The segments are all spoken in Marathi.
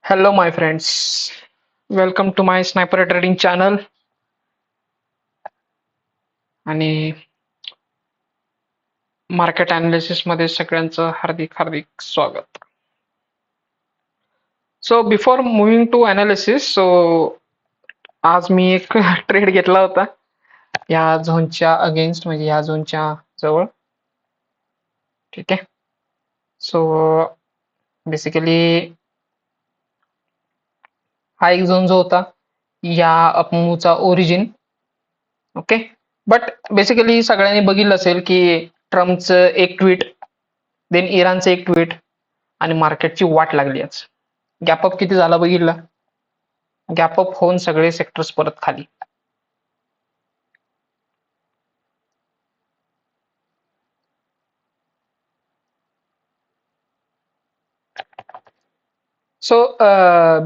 Hello, my friends. Welcome to my Sniper Trading channel. आणि मार्केट अनालिसिस मध्ये सगळ्यांचं हार्दिक हार्दिक स्वागत. So before moving to analysis, आज मी एक ट्रेड घेतला होता या झोनच्या अगेन्स्ट, म्हणजे या झोनच्या जवळ. ठीक आहे. सो बेसिकली हा एक झोन जो होता या अपमूवचा ओरिजिन. ओके. बट बेसिकली सगळ्यांनी बघितलं असेल की ट्रम्पचं एक ट्विट, देन इराणचं एक ट्विट, आणि मार्केटची वाट लागली. आज गॅपअप किती झाला बघितला. गॅपअप होऊन सगळे सेक्टर्स परत खाली. सो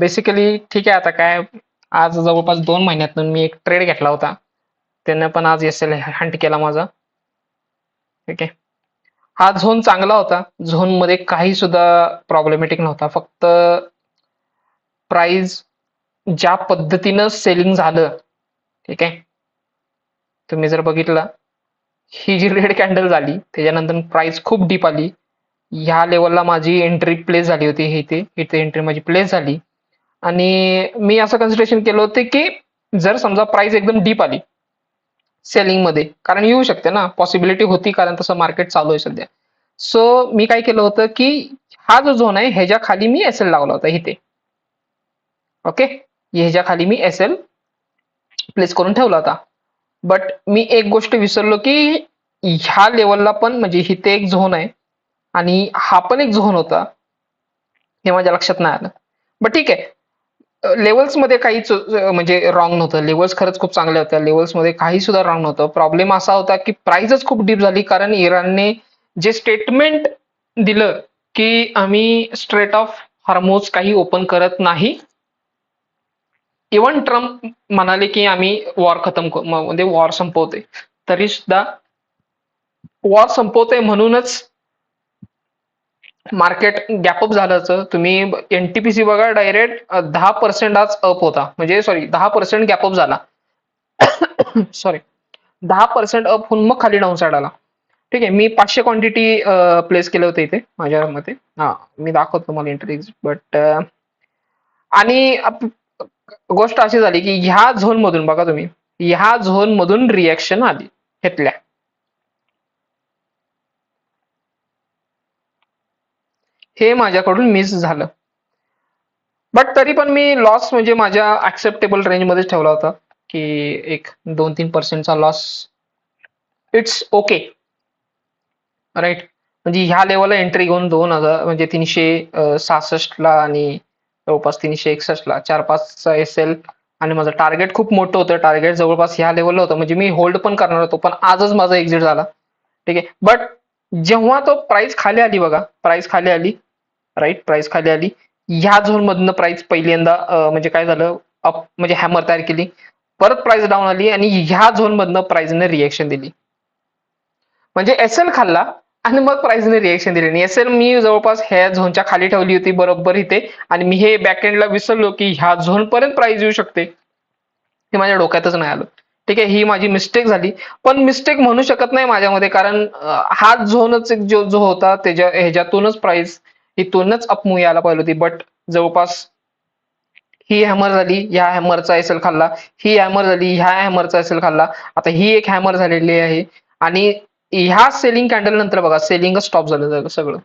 बेसिकली ठीक आहे. आता काय, आज जवळपास 2 महिन्यातून मी एक ट्रेड घेतला होता, त्यानं पण आज एस एल हंट केला माझा. ठीक आहे. हा झोन चांगला होता, झोन मध्ये काही सुद्धा प्रॉब्लेमॅटिक नव्हता. फक्त प्राइस ज्या पद्धतीनं सेलिंग झालं, ठीक आहे, तुम्ही जर बघितलं, ही जी रेड कॅन्डल झाली त्याच्यानंतर प्राइस खूप डीप आली. ह्या लेवलला माझी एंट्री प्लेस झाली होती. इथे इथे एंट्री माझी प्लेस झाली, आणि मी असं कन्सिडरेशन केलं होतं की जर समजा प्राइस एकदम डीप आली सेलिंग मध्ये, कारण येऊ शकते ना, पॉसिबिलिटी होती, कारण तसं मार्केट चालू आहे सध्या. सो मी काय केलं होतं की हा जो झोन आहे ह्याच्या खाली मी एस एल लावला होता इथे. ओके. ह्याच्या खाली मी एस एल प्लेस करून ठेवला होता. बट मी एक गोष्ट विसरलो की ह्या लेवलला पण, म्हणजे इथे एक झोन आहे आणि हा पण एक झोन होता, हे माझ्या लक्षात नाही आलं. बट ठीक आहे, लेवल्स मध्ये काहीच म्हणजे रॉंग नव्हतं. लेवल्स खरंच खूप चांगल्या होत्या, लेवल्स मध्ये काही सुद्धा रॉंग नव्हतं. प्रॉब्लेम असा होता की प्राइसच खूप डीप झाली, कारण इराणने जे स्टेटमेंट दिलं की आम्ही स्ट्रेट ऑफ हॉर्मुझ काही ओपन करत नाही. इव्हन ट्रम्प म्हणाले की आम्ही वॉर खतम म्हणजे वॉर संपवते, तरी सुद्धा वॉर संपवते म्हणूनच मार्केट गॅपअप झाल्याचं तुम्ही एनटीपीसी बघा, डायरेक्ट 10% आज अप होता, म्हणजे सॉरी 10% गॅपअप झाला. सॉरी 10% अप होऊन मग खाली डाऊन साइड आला. ठीक आहे. मी 500 क्वांटिटी प्लेस केले होते इथे माझ्या मते. हा, मी दाखवतो तुम्हाला एंट्रीज. बट आणि गोष्ट अशी झाली की ह्या झोन मधून बघा तुम्ही, ह्या झोन मधून रिॲक्शन आली घेतल्या. हे माझ्याकडून मिस झालं. बट तरी पण मी लॉस म्हणजे माझ्या ऍक्सेप्टेबल रेंज मध्येच ठेवला होता, की एक 2-3%चा लॉस इट्स ओके, राईट. म्हणजे ह्या लेवलला एंट्री घेऊन 2000 म्हणजे 366 ला आणि जवळपास 361 ला 4-5 एस एल, आणि माझं टार्गेट खूप मोठं होतं. टार्गेट जवळपास ह्या लेवलला होतं, म्हणजे मी होल्ड पण करणार होतो, पण आजच माझा एक्झिट झाला. ठीक आहे. बट जेव्हा तो प्राइस खाली आली बघा, प्राइस खाली आली, राईट, प्राइस खाली आली, ह्या झोन मधनं प्राइस पहिल्यांदा म्हणजे काय झालं, अप म्हणजे हॅमर तयार केली, परत प्राइस डाऊन आली, आणि ह्या झोन मधनं प्राइसने रिएक्शन दिली. म्हणजे एसएल खाल्ला आणि मग प्राइसने रिएक्शन दिली. आणि एसएल मी जवळपास ह्या झोनच्या खाली ठेवली होती बरोबर इथे, आणि मी हे बॅकएंडला विसरलो की ह्या झोन पर्यंत प्राइस येऊ शकते, हे माझ्या डोक्यातच नाही आलं. ठीक आहे, ही माझी मिस्टेक झाली. पण मिस्टेक म्हणू शकत नाही माझ्यामध्ये, कारण हा झोनच जो जो होता त्याच्या ह्याच्यातूनच प्राइस इथूनच अपमूव यायला पाहिजे होती. बट जवळपास ही हॅमर झाली, ह्या हॅमरचा एसएल खाल्ला, ही हॅमर झाली, ह्या हॅमरचा एसएल खाल्ला, आता ही एक हॅमर झालेली आहे. आणि ह्या सेलिंग कॅन्डल नंतर बघा सेलिंगच स्टॉप झालं सगळं,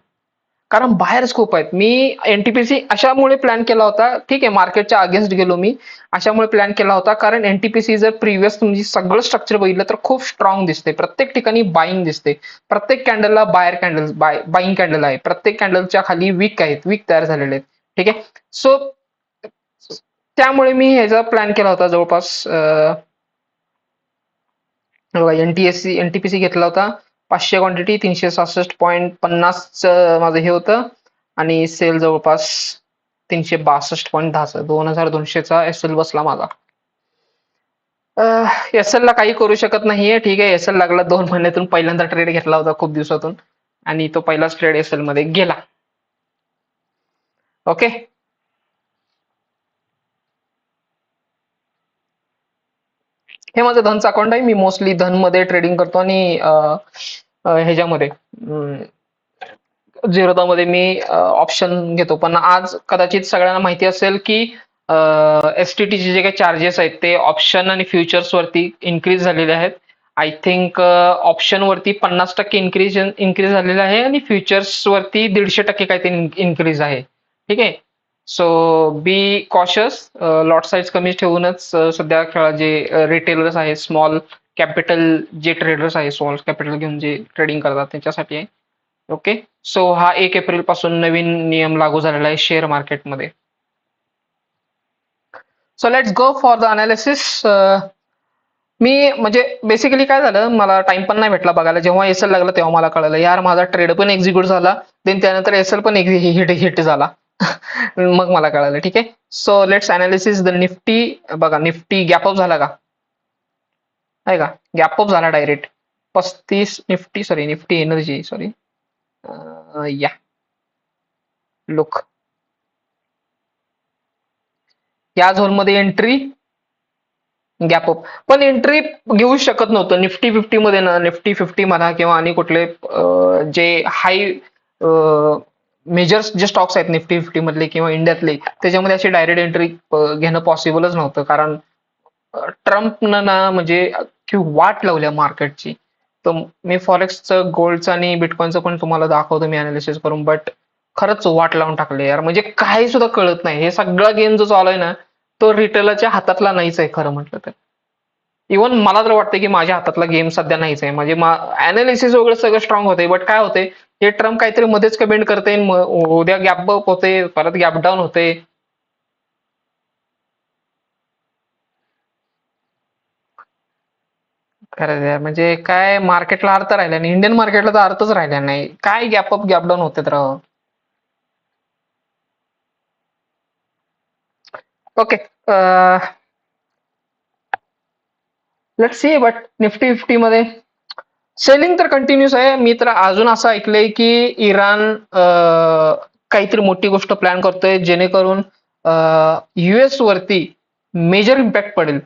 कारण बाहेरच खूप आहेत. मी एनटीपीसी अशामुळे प्लॅन केला होता, ठीक आहे, मार्केटच्या अगेन्स्ट गेलो मी, अशामुळे प्लॅन केला होता, कारण एनटीपीसी जर प्रिव्हियस तुम्ही सगळं स्ट्रक्चर बघितलं तर खूप स्ट्रॉंग दिसते. प्रत्येक ठिकाणी बाईंग दिसते, प्रत्येक कॅन्डलला बायर कॅन्डल बाईंग कॅन्डल आहे, प्रत्येक कॅन्डलच्या खाली वीक आहेत, वीक तयार झालेले आहेत. ठीक आहे. सो त्यामुळे मी ह्याचा प्लॅन केला होता. जवळपास एनटीपीसी घेतला होता 500 क्वांटिटी, 366.50 माझं हे होतं, आणि सेल जवळपास 362.10, 2200चा एसएल बसला माझा. एसएल ला काही करू शकत नाहीये. ठीक आहे, एसएल लागला 2 महिन्यातून पहिल्यांदा ट्रेड घेतला होता खूप दिवसातून, आणि तो पहिलाच ट्रेड एसएल मध्ये गेला. ओके. हे माझं धनचं अकाउंट आहे. मी मोस्टली धनमध्ये ट्रेडिंग करतो आणि ह्याच्यामध्ये झिरोदामध्ये मी ऑप्शन घेतो. पण आज कदाचित सगळ्यांना माहिती असेल की एसटीटीचे जे काही चार्जेस आहेत ते ऑप्शन आणि फ्युचर्स वरती इन्क्रीज झालेले आहेत. आय थिंक ऑप्शन वरती 50% इन्क्रीज झालेलं आहे आणि फ्युचर्स वरती 150% काहीतरी इन्क्रीज आहे. ठीक आहे. सो बी कॉशस. लॉट साईज कमी ठेवूनच सध्या खेळा. जे रिटेलर्स आहेत, स्मॉल कॅपिटल जे ट्रेडर्स आहेत, स्मॉल कॅपिटल घेऊन जे ट्रेडिंग करतात त्यांच्यासाठी आहे. ओके. सो हा 1 एप्रिल पासून नवीन नियम लागू झालेला आहे शेअर मार्केटमध्ये. So let's go for the analysis. मी म्हणजे बेसिकली काय झालं, मला टाइम पण नाही भेटला बघायला. जेव्हा एसएल लागला तेव्हा मला कळलं यार माझा ट्रेड पण एक्झिक्यूट झाला, देन त्यानंतर एसएल पण हिट झाला. मग मला कळालं. ठीक आहे. So let's analysis the Nifty. बघा निफ्टी गॅप अप झाला का, आहे का? गॅप अप झाला direct 35. Nifty sorry, Nifty energy sorry, या लुक या झोनमध्ये एंट्री गॅप अप. पण एंट्री घेऊ शकत नव्हतं निफ्टी 50 मध्ये ना. निफ्टी 50 म्हणा किंवा आणि कुठले जे हाय मेजर जे स्टॉक्स आहेत निफ्टी 50 मधले किंवा इंडियातले, त्याच्यामध्ये अशी डायरेक्ट एंट्री घेणं पॉसिबलच नव्हतं. कारण ट्रम्पनं ना म्हणजे की वाट लावल्या मार्केटची. तर मी फॉरेक्सचं, गोल्डचं आणि बिटकॉइनचं पण तुम्हाला दाखवतो मी अनालिसिस करून. बट खरंच वाट लावून टाकले यार. म्हणजे काही सुद्धा कळत नाही. हे सगळा गेम जो चालू आहे ना, तो रिटेलरच्या हातातला नाहीच आहे खरं म्हटलं तर. इव्हन मला तर वाटतं की माझ्या हातातला गेम सध्या नाहीच आहे. म्हणजे अनालिसिस वगैरे सगळं स्ट्रॉंग होते, बट काय होते, हे ट्रम्प काहीतरी मध्येच कमेंट करते, उद्या गॅप अप होते, परत गॅप डाऊन होते. खरंच यार, म्हणजे काय मार्केटला अर्थ राहिला नाही. इंडियन मार्केटला तर अर्थच राहिला नाही. काय गॅप अप गॅप डाऊन होते राव. Okay. Let's see. But Nifty 50 मध्ये सेलिंग तर कंटिन्यूस आहे. मी तर अजून असं ऐकलंय की इराण काहीतरी मोठी गोष्ट प्लॅन करतोय जेणेकरून युएस वरती मेजर इम्पॅक्ट पडेल.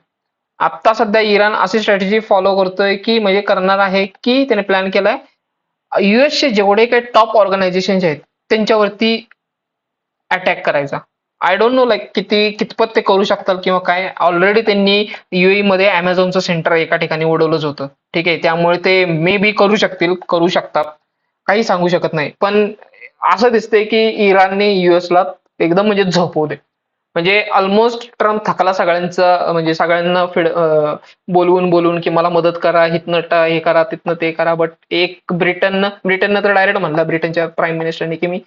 आता सध्या इराण अशी स्ट्रॅटेजी फॉलो करतोय की म्हणजे करणार आहे की त्याने प्लॅन केलाय युएसचे जेवढे काही टॉप ऑर्गनायझेशन आहेत त्यांच्यावरती अटॅक करायचा. आय डोंट नो लाईक कितपत ते करू शकतात किंवा काय. ऑलरेडी त्यांनी युएई मध्ये अमेझॉनचं सेंटर एका ठिकाणी उडवलंच होतं. ठीक आहे. त्यामुळे ते मे बी करू शकतील, करू शकतात, काही सांगू शकत नाही. पण असं दिसतंय की इराणने युएसला एकदम म्हणजे झोपवू दे. म्हणजे ऑलमोस्ट ट्रम्प थकला सगळ्यांचा, म्हणजे सगळ्यांना बोलवून बोलवून की मला मदत करा, हितनं हे करा, तिथनं ते करा. बट एक ब्रिटननं तर डायरेक्ट म्हणलं, ब्रिटनच्या प्राईम मिनिस्टरने की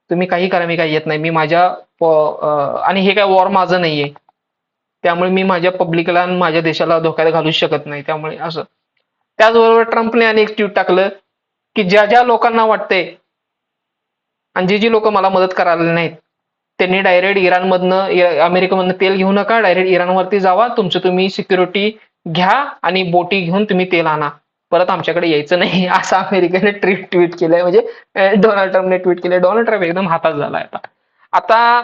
तुम्ही काही करा, मी काही येत नाही. मी माझ्या आणि हे काय वॉर माझं नाहीये, त्यामुळे मी माझ्या पब्लिकला आणि माझ्या देशाला धोक्यात घालूच शकत नाही. त्यामुळे असं. त्याचबरोबर ट्रम्पने आणि एक ट्विट टाकलं की ज्या ज्या लोकांना वाटतंय आणि जी जी लोक मला मदत करायला नाहीत त्यांनी डायरेक्ट इराणमधनं, अमेरिकेमधनं तेल घेऊ नका, डायरेक्ट इराणवरती जावा, तुमचं तुम्ही सिक्युरिटी घ्या आणि बोटी घेऊन तुम्ही तेल आणा, परत आमच्याकडे यायचं नाही. असं अमेरिकेने ट्विट केलंय. म्हणजे डोनाल्ड ट्रम्पने ट्विट केलंय. डोनाल्ड ट्रम्प एकदम हातात झालाय आता. आता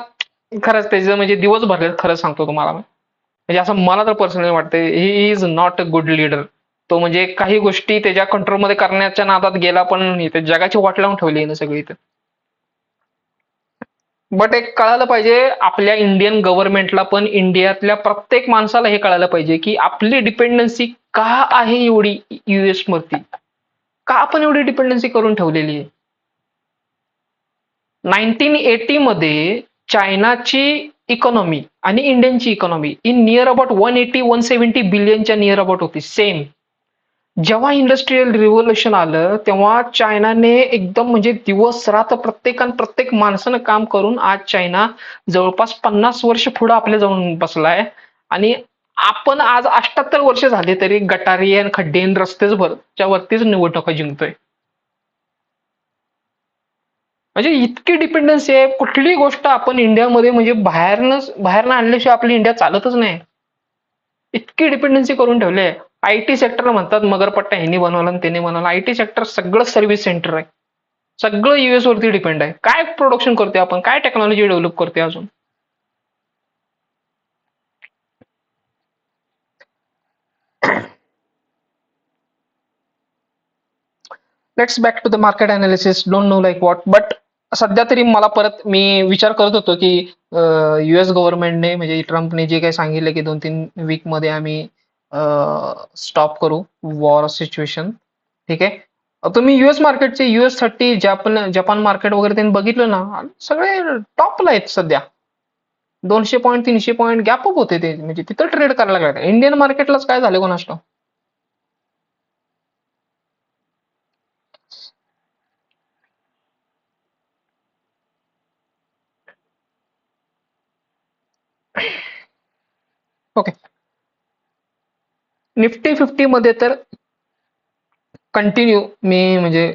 खरंच त्याचं म्हणजे दिवस भरले खरंच सांगतो तुम्हाला. म्हणजे असं मला तर पर्सनली वाटतं he is not a good leader. तो म्हणजे काही गोष्टी त्याच्या कंट्रोलमध्ये करण्याच्या नादात गेला, पण इथे जगाची वाट लावून ठेवली आहे सगळी इथं. बट एक कळायला पाहिजे आपल्या इंडियन गव्हर्नमेंटला पण, इंडियातल्या प्रत्येक माणसाला हे कळायला पाहिजे की आपली डिपेंडन्सी का आहे एवढी युएस वरती, का आपण एवढी डिपेंडन्सी करून ठेवलेली आहे. 1980 मध्ये चायनाची इकॉनॉमी आणि इंडियनची इकॉनॉमी इन नियर अबाउट 180-170 बिलियनच्या नियर अबाउट होती सेम. जेव्हा इंडस्ट्रियल रिव्होल्युशन आलं तेव्हा चायनाने एकदम म्हणजे दिवस रात्र प्रत्येक माणसानं काम करून आज चायना जवळपास 50 वर्ष पुढे आपल्या जाऊन बसलाय. आणि आपण आज 78 वर्ष झाले तरी गटारी आणि खड्डे रस्तेच भरच्या वरतीच निवडणुका जिंकतोय. म्हणजे इतकी डिपेंडन्सी आहे. कुठली गोष्ट आपण इंडियामध्ये म्हणजे बाहेरनं आणल्याशिवाय आपली इंडिया चालतच नाही. इतकी डिपेंडन्सी करून ठेवले. आयटी सेक्टर म्हणतात मगरपट्टा ह्यांनी बनवला आणि त्यांनी बनवला. आयटी सेक्टर सगळं सर्व्हिस सेंटर आहे. सगळं युएस वरती डिपेंड आहे. काय प्रोडक्शन करतोय आपण, काय टेक्नॉलॉजी डेव्हलप करतोय अजून. Let's back to the market analysis. Don't know like what, but सध्या तरी मला परत मी विचार करत होतो की युएस गव्हर्नमेंटने म्हणजे ट्रम्पने जे काही सांगितलं की 2-3 वीक मध्ये आम्ही स्टॉप करू वॉर सिच्युएशन. ठीक आहे. तुम्ही युएस मार्केटचे US 30 जपान मार्केट वगैरे त्यांनी बघितलं ना, सगळे टॉपला आहेत सध्या. 200 पॉईंट 300 पॉईंट गॅप अप होते ते, म्हणजे तिथं ट्रेड करायला लागतात. इंडियन मार्केटलाच काय झालं कोणास ठाऊक. ओके. निफ्टी 50 मध्ये तर कंटिन्यू मी म्हणजे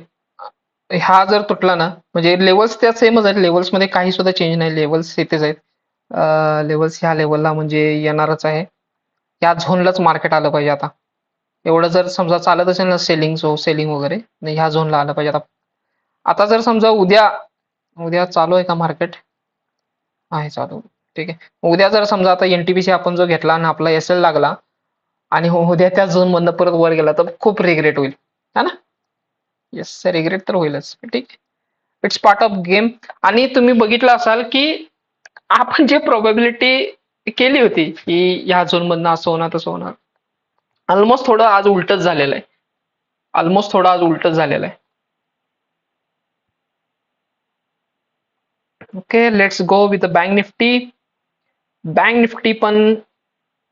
हा जर तुटला ना, म्हणजे लेवल्स त्या सेमच आहेत. लेवल्स मध्ये काही सुद्धा चेंज नाही. लेवल्स इथेच आहेत. लेवल्स ह्या लेवलला म्हणजे येणारच आहे. या झोनलाच मार्केट आलं पाहिजे आता. एवढं जर समजा चालत असेल ना सेलिंग वगैरे, नाही ह्या झोनला आलं पाहिजे आता. आता जर समजा उद्या उद्या चालू आहे का मार्केट? आहे चालू. ठीक आहे. उद्या जर समजा आता एनटीपीसी आपण जो घेतला आणि आपला एसएल लागला आणि उद्या त्या झोन मधनं परत वर गेला तर खूप रिग्रेट होईल, है ना? येस, रिग्रेट तर होईलच. ठीक आहे. It's part of game. आणि तुम्ही बघितलं असाल की आपण जे प्रोबॅबिलिटी केली होती की ह्या झोन मधनं असं होणार तसं होणार, ऑलमोस्ट थोडं आज उलटच झालेलं आहे. ऑलमोस्ट थोडं आज उलटच झालेलं आहे. Okay, let's go with bank Nifty. Bank Nifty पण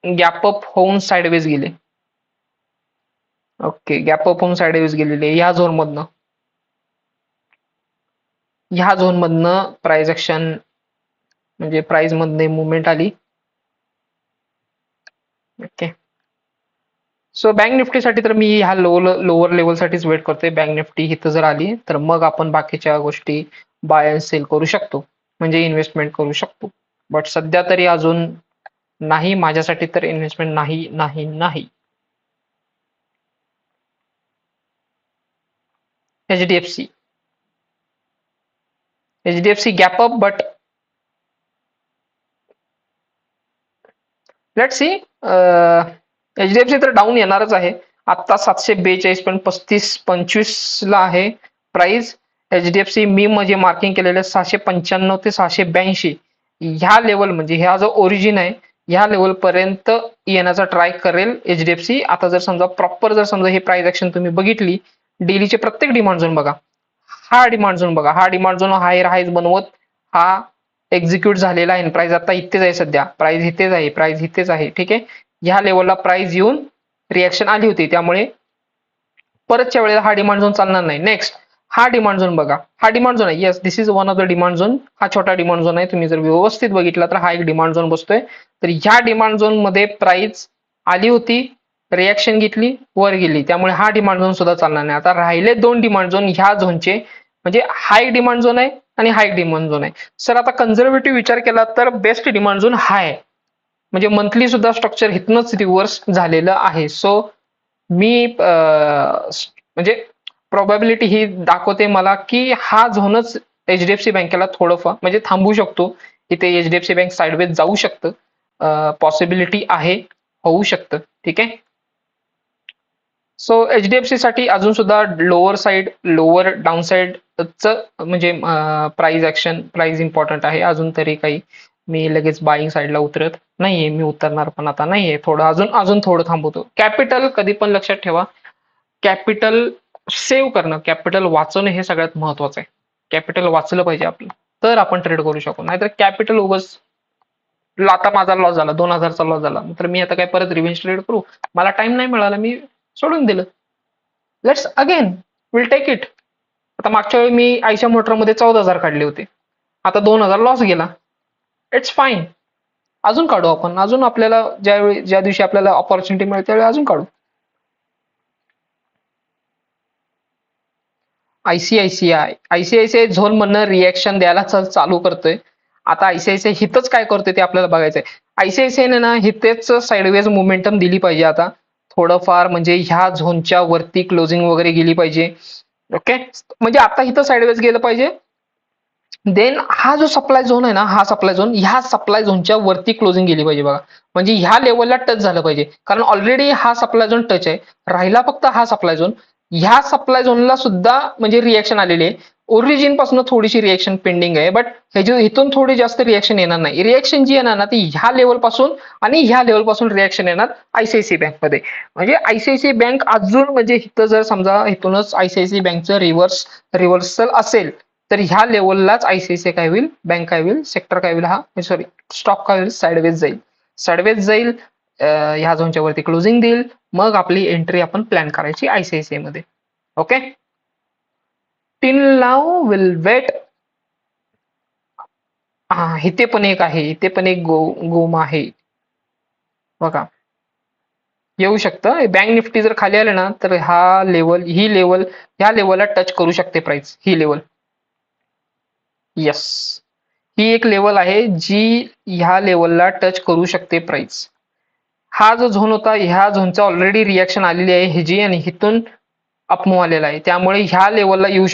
गॅप अप होऊन साइडवेज गेले. ओके, गॅप अप होऊन साइडवेज गेलेले ह्या झोन मधनं प्राइस ऍक्शन म्हणजे प्राइस मधने मुवमेंट आली. ओके. सो बँक निफ्टीसाठी तर मी ह्या लोअर लेवलसाठीच वेट करतोय. बँक निफ्टी इथं जर आली तर मग आपण बाकीच्या गोष्टी बाय अँड सेल करू शकतो, म्हणजे इन्व्हेस्टमेंट करू शकतो. बट सध्या तरी अजून नाही, माझ्यासाठी तर इन्व्हेस्टमेंट नाही नाही नाही. HDFC gap up, but let's see. HDFC तर डाऊन येणारच आहे. आता 742.35-25 ला आहे प्राइस. एचडीएफसी मी म्हणजे मार्किंग केलेलं 695 ते 682 ह्या लेवल, म्हणजे ह्या जो ओरिजिन आहे ह्या लेवल पर्यंत येण्याचा ट्राय करेल एचडीएफसी. आता जर समजा प्रॉपर जर समजा हे प्राइस ऍक्शन तुम्ही बघितली, डेलीचे प्रत्येक डिमांड झोन बघा, हा डिमांड झोन बघा, हा डिमांड झोन हायर हाईज बनवत हा एक्झिक्यूट झालेला आहे. प्राइस आता इथेच आहे सध्या, प्राइस इथेच आहे, प्राइस इथेच आहे. ठीक आहे. ह्या लेवलला प्राइस येऊन रिॲक्शन आली होती, त्यामुळे परतच्या वेळेला हा डिमांड झोन चालणार नाही. नेक्स्ट हा डिमांड झोन बघा, हा डिमांड झोन आहे. Yes, this is one of the demand zone. हा छोटा डिमांड झोन आहे. तुम्ही जर व्यवस्थित बघितला तर हा एक डिमांड झोन बसतोय. तर ह्या डिमांड झोन मध्ये प्राइस आली होती, रिॲक्शन घेतली, वर गेली, त्यामुळे हा डिमांड झोन सुद्धा चालणार नाही. आता राहिले दोन डिमांड झोन ह्या झोनचे, म्हणजे हा एक डिमांड झोन आहे आणि हा एक डिमांड झोन आहे. सर आता कन्झर्वेटिव्ह विचार केला तर बेस्ट डिमांड झोन हा आहे, म्हणजे मंथली सुद्धा स्ट्रक्चर इथनच रिव्हर्स झालेलं आहे. सो मी म्हणजे प्रोबॅबिलिटी ही दाखवते मला की हा झोनच एचडीएफसी बँकेला थोडंफार म्हणजे थांबू शकतो. इथे एचडीएफसी बँक साइडवेज जाऊ शकतं, पॉसिबिलिटी आहे, होऊ शकतं. ठीक आहे. सो एचडीएफसी साठी अजून सुद्धा लोअर डाऊन साईडच म्हणजे प्राइस ऍक्शन, प्राइस इम्पॉर्टंट आहे. अजून तरी काही मी लगेच बाईंग साईडला उतरत नाहीये, मी उतरणार पण आता नाहीये. थोडं अजून थोडं थांबवतो. कॅपिटल कधी पण लक्षात ठेवा, कॅपिटल सेव्ह करणं, कॅपिटल वाचवणं हे सगळ्यात महत्वाचं आहे. कॅपिटल वाचलं पाहिजे आपलं, तर आपण ट्रेड करू शकू. नाहीतर कॅपिटल उगाच, आता माझा लॉस झाला, 2000चा लॉस झाला, तर मी आता काय परत रिव्हेंज ट्रेड करू? मला टाइम नाही मिळाला, मी सोडून दिलं. Let's again will take it. आता मागच्या वेळी मी आयशा मोटरमध्ये 14,000 काढले होते, आता 2,000 लॉस गेला. It's fine. अजून काढू आपण, अजून आपल्याला ज्या दिवशी आपल्याला ऑपॉर्च्युनिटी मिळेल त्यावेळी अजून काढू. आयसीआयसीआय झोन मधनं रिएक्शन द्यायला चालू करतोय. आता आयसीआयसीआय हितच काय करतोय ते आपल्याला बघायचंय. आयसीआयसीआयने ना हितेच साइडवेज मोमेंटम दिली पाहिजे आता थोडंफार, म्हणजे ह्या झोनच्या वरती क्लोजिंग वगैरे गेली पाहिजे. ओके, म्हणजे आता इथं साइडवेज गेलं पाहिजे. देन हा जो सप्लाय झोन आहे ना, हा सप्लाय झोन, ह्या सप्लाय झोनच्या वरती क्लोजिंग गेली पाहिजे बघा, म्हणजे ह्या लेवलला टच झालं पाहिजे. कारण ऑलरेडी हा सप्लाय झोन टच आहे, राहिला फक्त हा सप्लाय झोन. ह्या सप्लाय झोनला सुद्धा म्हणजे रिएक्शन आलेली आहे. ओरिजिन पासून थोडीशी रिएक्शन पेंडिंग आहे, बट इथून थोडी जास्त रिएक्शन येणार नाही. रिएक्शन जी येणार ना ती ह्या लेवल पासून आणि ह्या लेवल पासून रिएक्शन येणार आयसीआयसीआय बँक मध्ये. म्हणजे आयसीआयसीआय बँक अजून म्हणजे इथं जर समजा इथूनच आयसीआयसीआय बँकचं रिव्हर्सल असेल तर ह्या लेवललाच आयसीआयसीआय काय होईल, बँक काय होईल, सेक्टर काय होईल, हा सॉरी स्टॉक काय होईल, साइडवेज जाईल. साइडवेज जाईल, ह्या झोनच्या वरती क्लोजिंग देईल, मग आपली एंट्री आपण प्लॅन करायची आयसीआयसीआय मध्ये. Okay, till now will wait. हा, इथे पण एक आहे, इथे पण एक गोम आहे बघा, येऊ शकतं. बँक निफ्टी जर खाली आले ना तर हा लेवल, ही लेवल ह्या लेवलला टच करू शकते प्राइस, ही लेवल. यस, ही एक लेवल आहे जी ह्या लेवलला टच करू शकते प्राइस. हा जो झोन होता ह्या झोनचा ऑलरेडी रिएक्शन आलेली आहे ह्याची, आणि इथून अपमूव्ह आलेला आहे, त्यामुळे ह्या लेवलला येऊ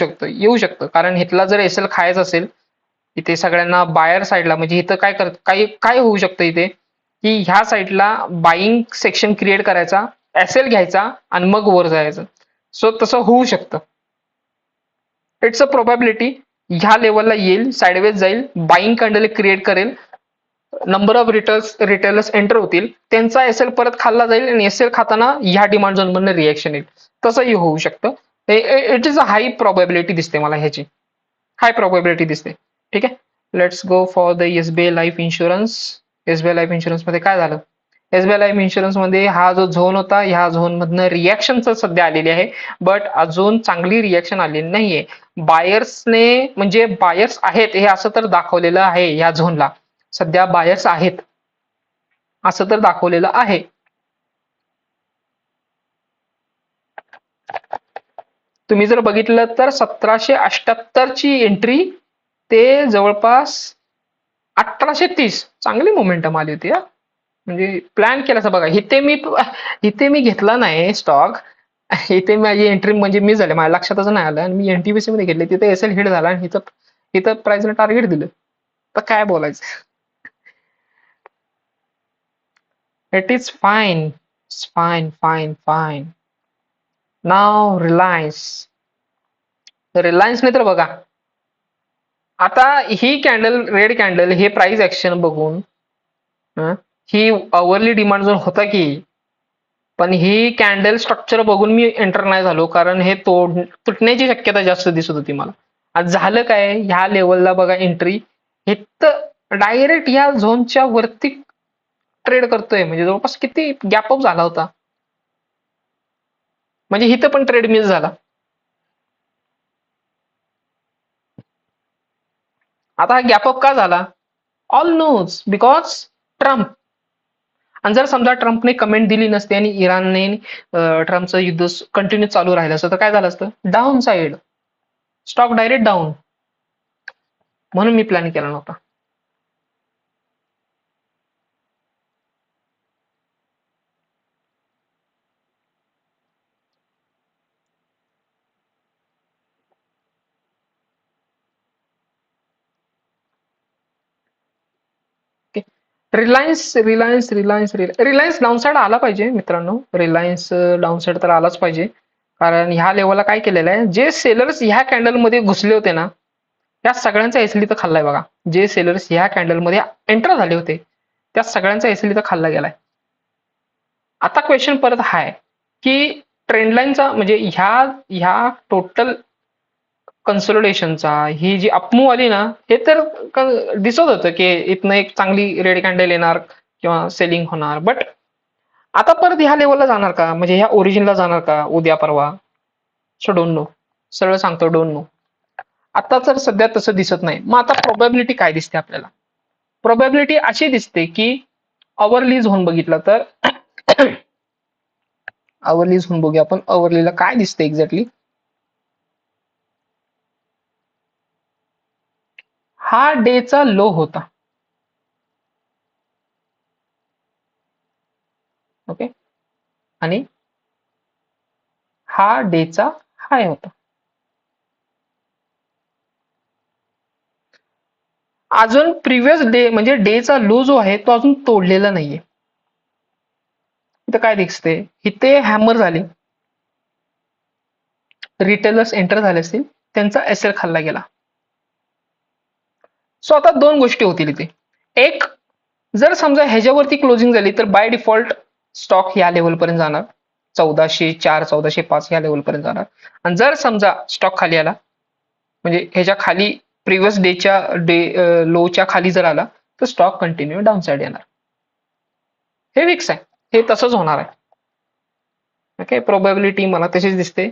शकतं कारण इथला जर एसएल खायचं असेल, इथे सगळ्यांना बायर साईडला, म्हणजे इथं काय होऊ शकतं इथे की ह्या साईडला बाईंग सेक्शन क्रिएट करायचा, एसएल घ्यायचा आणि मग वर जायचं. सो तसं होऊ शकतं. It's a probability. ह्या लेवलला येईल, साइडवेज जाईल, बाईंग कॅन्डल क्रिएट करेल, नंबर ऑफ रिटेलर्स एंटर होतील, त्यांचा एसएल परत खाल्ला जाईल आणि एसएल खाताना ह्या डिमांड झोन मधून रिएक्शन येईल. तसंही होऊ शकतं. It is a high probability दिसते मला ह्याची, हाय प्रोबॅबिलिटी दिसते. ठीक आहे, let's go for the SBI life insurance. SBI life insurance मध्ये काय झालं, एसबीआय लाईफ इन्शुरन्स मध्ये हा जो झोन होता ह्या झोन मधनं रिएक्शन सध्या आलेली आहे, बट अजून चांगली रिएक्शन आलेली नाहीये. बायर्सने म्हणजे बायर्स आहेत हे असं तर दाखवलेलं आहे, या झोनला सध्या बायर्स आहेत असं तर दाखवलेलं आहे. तुम्ही जर बघितलं तर 1778 ची एंट्री ते जवळपास 1830, चांगली मोमेंटम आली होती. म्हणजे प्लॅन केला बघा, इथे मी घेतला नाही स्टॉक, इथे माझी एंट्री म्हणजे मी झाले, माझ्या लक्षातच नाही आलं आणि मी एनटीपीसी मध्ये घेतले, तिथे एसएल हिट झाला आणि इथं प्राइसने टार्गेट दिलं, तर काय बोलायचं. It is fine, fine fine fine. नाव रिलायन्सने तर बघा, आता ही कॅन्डल, रेड कॅन्डल, हे प्राइस ऍक्शन बघून ही अवरली डिमांड झोन होता की, पण ही कॅन्डल स्ट्रक्चर बघून मी एंटर नाही झालो, कारण हे तुटण्याची शक्यता जास्त दिसत होती मला. आज झालं काय, ह्या लेवलला बघा एंट्री, हे तर डायरेक्ट या झोनच्या वरती ट्रेड करतोय, म्हणजे जवळपास किती गॅपअप झाला होता, म्हणजे इथं पण ट्रेड मिस झाला. आता हा गॅपअप का झाला, ऑल नोज बिकॉज ट्रम्प. आणि जर समजा ट्रम्पने कमेंट दिली नसते आणि इराणने ट्रम्पचं युद्ध कंटिन्यू चालू राहिलं असतं तर काय झालं असतं, down side, stock direct down. म्हणून मी प्लॅन केला नव्हता. रिलायन्स डाऊन साइड आला पाहिजे मित्रांनो, रिलायन्स डाऊन साइड तर आलाच पाहिजे, कारण ह्या लेवलला काय केलेलं आहे, जे सेलर्स ह्या कॅन्डल मध्ये घुसले होते ना त्या सगळ्यांचा एसएल तर खाल्लाय बघा. जे सेलर्स ह्या कॅन्डल मध्ये एंटर झाले होते त्या सगळ्यांचा एसएल तर खाल्ला गेलाय. आता क्वेश्चन परत हाय की ट्रेंडलाईनचा म्हणजे ह्या टोटल कन्सोलिडेशनचा ही जी अपमूव्ह आली ना, हे तर दिसत होतं की इथनं एक चांगली रेड कॅन्डल येणार किंवा सेलिंग होणार, बट आता परत ह्या लेवलला जाणार का, म्हणजे ह्या ओरिजिनला जाणार का उद्या परवा, सो डोंट नो, सरळ सांगतो डोंट नो. आता तर सध्या तसं दिसत नाही. मग आता प्रोबॅबिलिटी काय दिसते आपल्याला, प्रोबॅबिलिटी अशी दिसते की अवरली झोन बघितला तर अवरली झोन बघूया आपण, अवरलीला काय दिसते एक्झॅक्टली. हा डेचा लो होता, ओके, आणि हा डेचा हाय होता. अजून प्रिव्हियस डे म्हणजे डेचा लो जो आहे तो अजून तोडलेला नाहीये. इथं काय दिसते, इथे हॅमर झाली, रिटेलर्स एंटर झाले असतील त्यांचा एसएल खाल्ला गेला. सो आता दोन गोष्टी होतील इथे. एक, जर समजा ह्याच्यावरती क्लोजिंग झाली तर बाय डिफॉल्ट स्टॉक या लेवलपर्यंत जाणार, 1404 1405 या लेवलपर्यंत जाणार. आणि जर समजा स्टॉक खाली आला म्हणजे ह्याच्या खाली प्रिव्हियस डेच्या लोच्या खाली जर आला तर स्टॉक कंटिन्यू डाऊन साइड येणार. हे फिक्स आहे, हे तसंच होणार आहे. ओके, प्रोबॅबिलिटी मला तशीच दिसते,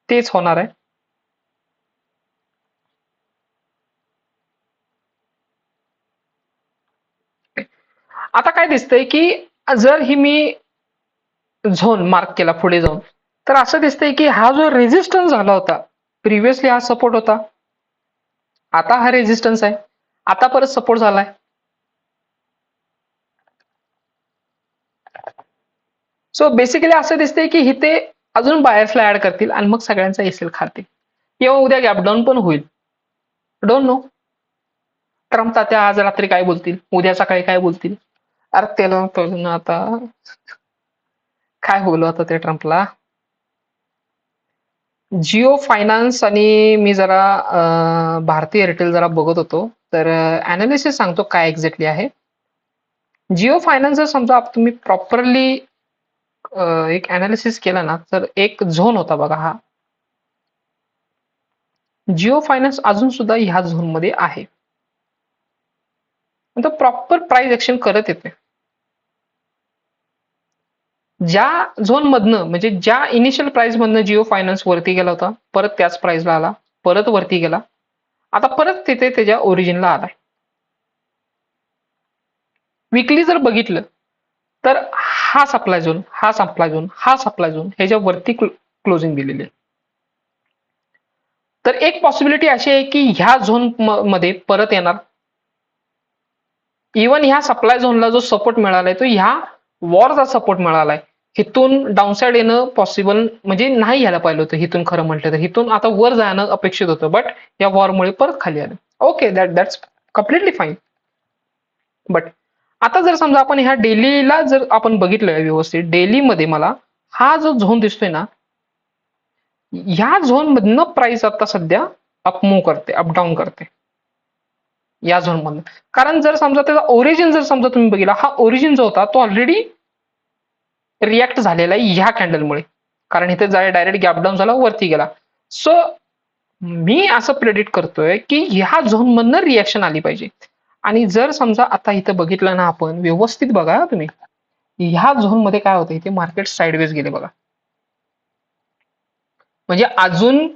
तेच होणार आहे. आता काय दिसतंय की जर ही मी झोन मार्क केला पुढे जाऊन, तर असं दिसतंय की हा जो रेजिस्टन्स झाला होता, प्रिव्हियसली हा सपोर्ट होता, आता हा रेजिस्टन्स आहे, आता परत सपोर्ट झालाय. सो बेसिकली असं दिसतंय की इथे अजून बायर्सला ऍड करतील आणि मग सगळ्यांचा एसएल खातील किंवा उद्या गॅपडाऊन पण होईल. Don't know. ट्रम्प तात्या आज रात्री काय बोलतील, उद्या सकाळी काय बोलतील. अरे त्याला कळून आता काय बोलू आता ते ट्रम्पला. जिओ फायनान्स आणि मी जरा भारती एअरटेल जरा बघत होतो, तर अनालिसिस सांगतो काय एक्झॅक्टली आहे. जिओ फायनान्स जर समजा तुम्ही प्रॉपरली एक अनालिसिस केला ना, तर एक झोन होता बघा हा. जिओ फायनान्स अजून सुद्धा ह्या झोन मध्ये आहे, तो प्रॉपर प्राइस ऍक्शन करत येते. ज्या झोन मधनं म्हणजे ज्या इनिशियल प्राइस मधनं जिओ फायनान्स वरती गेला होता, परत त्याच प्राइसला आला, परत वरती गेला, आता परत तिथे त्याच्या ओरिजिनला आलाय. विकली जर बघितलं तर हा सप्लाय झोन, हा सप्लाय झोन, हा सप्लाय झोन ह्याच्या वरती क्लोजिंग दिलेली आहे. तर एक पॉसिबिलिटी अशी आहे की ह्या झोन मध्ये परत येणार. इव्हन ह्या सप्लाय झोनला जो सपोर्ट मिळालाय तो ह्या वॉरचा सपोर्ट मिळालाय. हिथून डाऊनसाइड येणं पॉसिबल म्हणजे नाही यायला पाहिलं होतं. हिथून खरं म्हटलं तर हिथून आता वर जाणं अपेक्षित होतं, बट या वॉरमुळे परत खाली आलं. Okay, that's completely fine. But आता जर समजा आपण ह्या डेलीला जर आपण बघितलं व्यवस्थित, डेलीमध्ये मला हा जो झोन दिसतोय ना, ह्या झोन मधनं प्राइस आता सध्या अपमूव्ह करते, अपडाऊन करते या झोन मधनं. कारण जर समजा त्याचा ओरिजिन जर समजा तुम्ही बघितला, हा ओरिजिन जो होता तो ऑलरेडी रिॲक्ट झालेला आहे ह्या कॅन्डलमुळे, कारण इथे डायरेक्ट गॅप डाऊन झाला, वरती गेला. सो मी असं प्रेडिक्ट करतोय की ह्या झोन मधनं रिॲक्शन आली पाहिजे. आणि जर समजा आता इथं बघितलं ना आपण, व्यवस्थित बघा तुम्ही, ह्या झोन मध्ये काय होतं, इथे मार्केट साइडवेज गेले बघा. म्हणजे अजून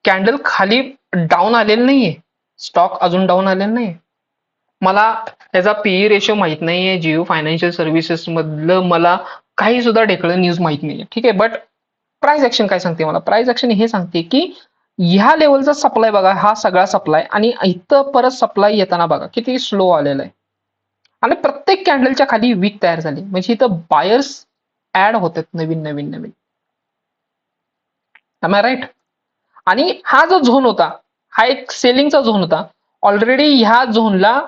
कॅन्डल खाली डाऊन आलेलं नाहीये, स्टॉक अजून डाऊन आलेला नाही. मला त्याचा पीई रेशो माहित नाहीये, जिओ फायनान्शियल सर्व्हिसेस मधलं मला काही सुद्धा ढेकळं न्यूज माहित नाहीये, ठीक आहे. बट प्राइस ऍक्शन काय सांगते मला, प्राइस ऍक्शन हे सांगते की ह्या लेवलचा सप्लाय बघा, हा सगळा सप्लाय, आणि इथं परत सप्लाय येताना बघा किती स्लो आलेला आहे. आणि प्रत्येक कॅन्डलच्या खाली वीक तयार झाली, म्हणजे इथं बायर्स ऍड होतात नवीन नवीन नवीन. Am I right? आणि हा जो झोन होता, हा एक सेलिंगचा झोन होता. ऑलरेडी ह्या झोनला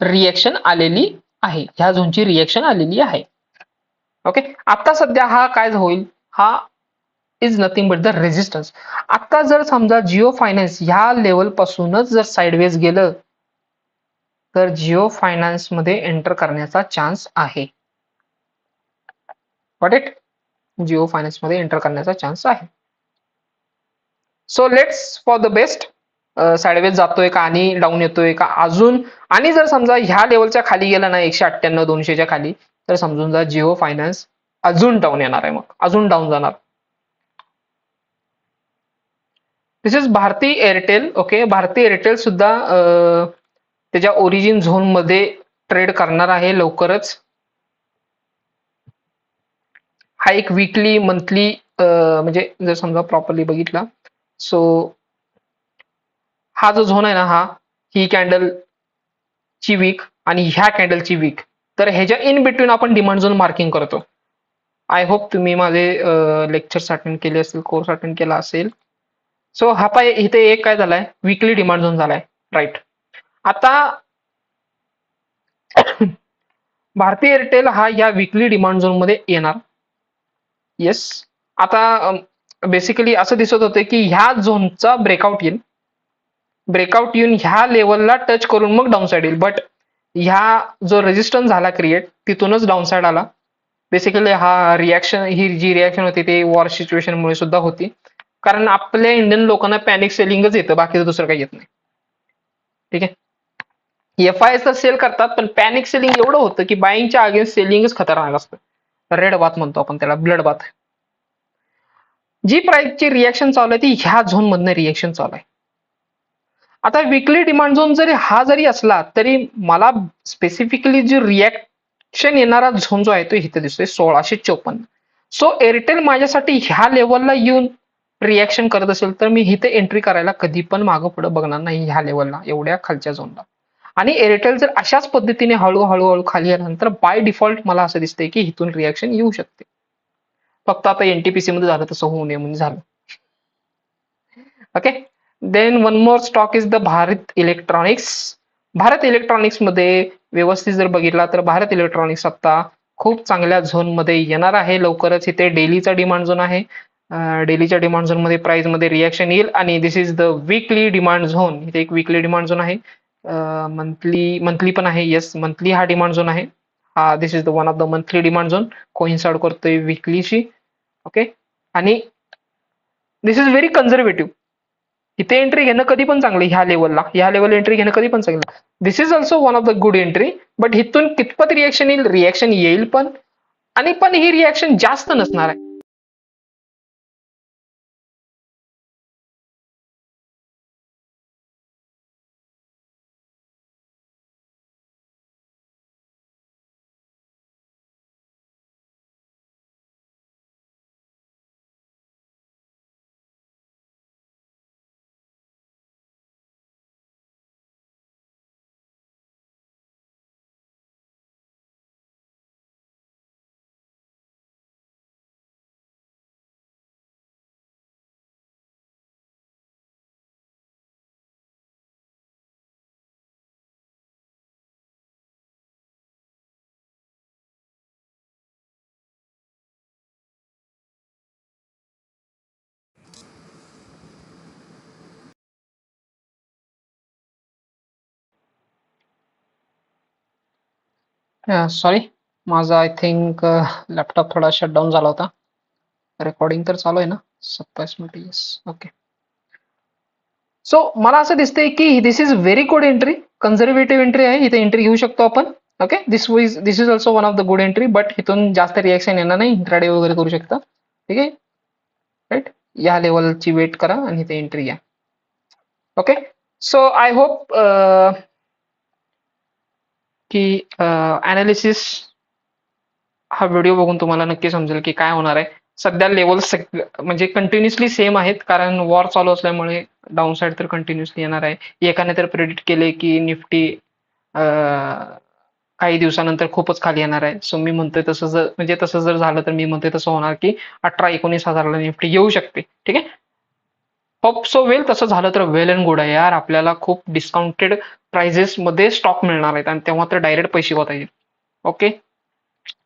रिएक्शन आलेली आहे, ह्या झोनची रिएक्शन आलेली आहे. ओके, आता सध्या हा काय होईल, हा is nothing but the resistance. आता जर समजा जिओ फायनान्स ह्या लेवल पासूनच जर साइडवेज गेलं तर जिओ फायनान्स मध्ये एंटर करण्याचा चान्स आहे. Got it? जिओ फायनान्स मध्ये एंटर करण्याचा चान्स आहे. So let's for the best, sideways जातोय का आणि डाऊन येतोय का अजून. आणि जर समजा ह्या लेवलच्या खाली गेला ना, 198 200च्या खाली, तर समजून जा जिओ फायनान्स अजून डाऊन येणार आहे, मग अजून डाऊन जाणार. This is Bharti Airtel. Okay, Bharti Airtel सुद्धा त्याच्या ओरिजिन झोन मध्ये ट्रेड करणार आहे लवकरच. हा एक वीकली मंथली म्हणजे जर समजा प्रॉपरली बघितला, सो हा जो झोन आहे ना, हा ही कॅन्डल ची वीक आणि ह्या कॅन्डलची वीक, तर ह्याच्या इन बिटवीन आपण डिमांड झोन मार्किंग करतो. आय होप तुम्ही माझे लेक्चर्स अटेंड केले असतील, कोर्स अटेंड केला असेल. सो हा पाय इथे एक काय झालाय, वीकली डिमांड झोन झालाय, राईट. आता भारती एअरटेल हा या वीकली डिमांड झोन मध्ये येणार. येस. आता बेसिकली असं दिसत होतं की ह्या झोनचा ब्रेकआउट येऊन ह्या लेवलला टच करून मग डाऊनसाइड येईल. बट ह्या जो रेजिस्टन्स झाला क्रिएट तिथूनच डाऊनसाइड आला. बेसिकली ही जी रिॲक्शन होती ती वॉर सिच्युएशनमुळे सुद्धा होती. कारण आपल्या इंडियन लोकांना पॅनिक सेलिंगच येतं, बाकीचं दुसरं काही येत नाही. ठीक आहे. FIs तर सेल करतात, पण पॅनिक सेलिंग एवढं होतं की बाईंगच्या अगेन्स्ट सेलिंगच खतरनाक असतं. रेड बाथ म्हणतो आपण त्याला, ब्लड बाथ. जी प्राइसची रिएक्शन चालू आहे ती ह्या झोन मधनं रिएक्शन चालू आहे. आता विकली डिमांड झोन जरी असला तरी मला स्पेसिफिकली जी रिॲक्शन येणारा झोन जो आहे तो इथे दिसतोय 1654. सो एअरटेल माझ्यासाठी ह्या लेवलला येऊन रिॲक्शन करत असेल तर मी इथे एंट्री करायला कधी पण मागं पुढे बघणार नाही ह्या लेवलला, एवढ्या खालच्या झोनला. आणि एअरटेल जर अशाच पद्धतीने हळूहळू खाली आल्यानंतर बाय डिफॉल्ट मला असं दिसतंय की इथून रिॲक्शन येऊ शकते. फक्त आता NTPC मध्ये झालं तसं होऊ नये म्हणजे झालं. Okay. Then one more stock is the Bharat Electronics. Bharat Electronics मध्ये व्यवस्थित जर बघितला तर भारत इलेक्ट्रॉनिक्स आता खूप चांगल्या झोन मध्ये येणार आहे लवकरच. इथे डेलीचा डिमांड झोन आहे. डेलीच्या डिमांड झोन मध्ये प्राइस मध्ये रिॲक्शन येईल आणि this is the weekly demand zone. इथे एक वीकली डिमांड झोन आहे. मंथली पण आहे. येस, मंथली हा डिमांड झोन आहे. हा this is the one of the monthly demand zone, coincide करतोय वीकलीशी. ओके. आणि दिस इज व्हेरी कन्झर्वेटिव्ह. इथे एंट्री घेणं कधी पण चांगलं, ह्या लेवल एंट्री घेणं कधी पण चांगलं. This is also one of the good entry. But इथून कितपत रिएक्शन येईल पण, आणि पण ही रिएक्शन जास्त नसणार आहे. सॉरी, माझा आय थिंक लॅपटॉप थोडा शटडाऊन झाला होता. रेकॉर्डिंग तर चालू आहे ना, 27 मिनिट. Yes, okay. सो मला असं दिसतंय की this is very good entry, conservative entry आहे. इथे एंट्री घेऊ शकतो आपण. Okay. This is also one of the good entry. But इथून जास्त रिॲक्शन येणार नाही, इंट्राडे वगैरे करू शकता. ठीक आहे. राईट. या लेवलची वेट करा आणि इथे एंट्री घ्या. ओके. सो आय होप की अनालिसिस हा व्हिडिओ बघून तुम्हाला नक्की समजेल की काय होणार आहे. सध्या लेवल म्हणजे कंटिन्युअसली सेम आहेत, कारण वॉर चालू असल्यामुळे डाऊन साइड तर कंटिन्युअसली येणार आहे. एकाने तर प्रेडिक्ट केले की निफ्टी काही दिवसानंतर खूपच खाली येणार आहे. सो मी म्हणतोय तसं जर झालं तर मी म्हणतोय तसं होणार की 18-19 हजाराला निफ्टी येऊ शकते. ठीक आहे. Hope so well. तसं झालं तर वेल अँड गुड आहे यार. आपल्याला खूप डिस्काउंटेड प्राइजेस मध्ये स्टॉक मिळणार आहेत आणि तेव्हा तर डायरेक्ट पैसे होता येईल. Okay.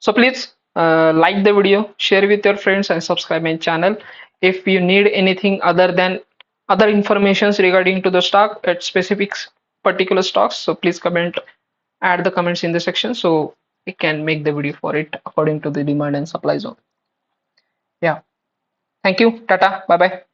So please like the video, share with your friends and subscribe my channel. If you need anything other informations regarding to the stock at specific particular stocks, so please add the comments in the section so we can make the video for it according to the demand and supply zone. Yeah. Thank you. Tata. Bye bye.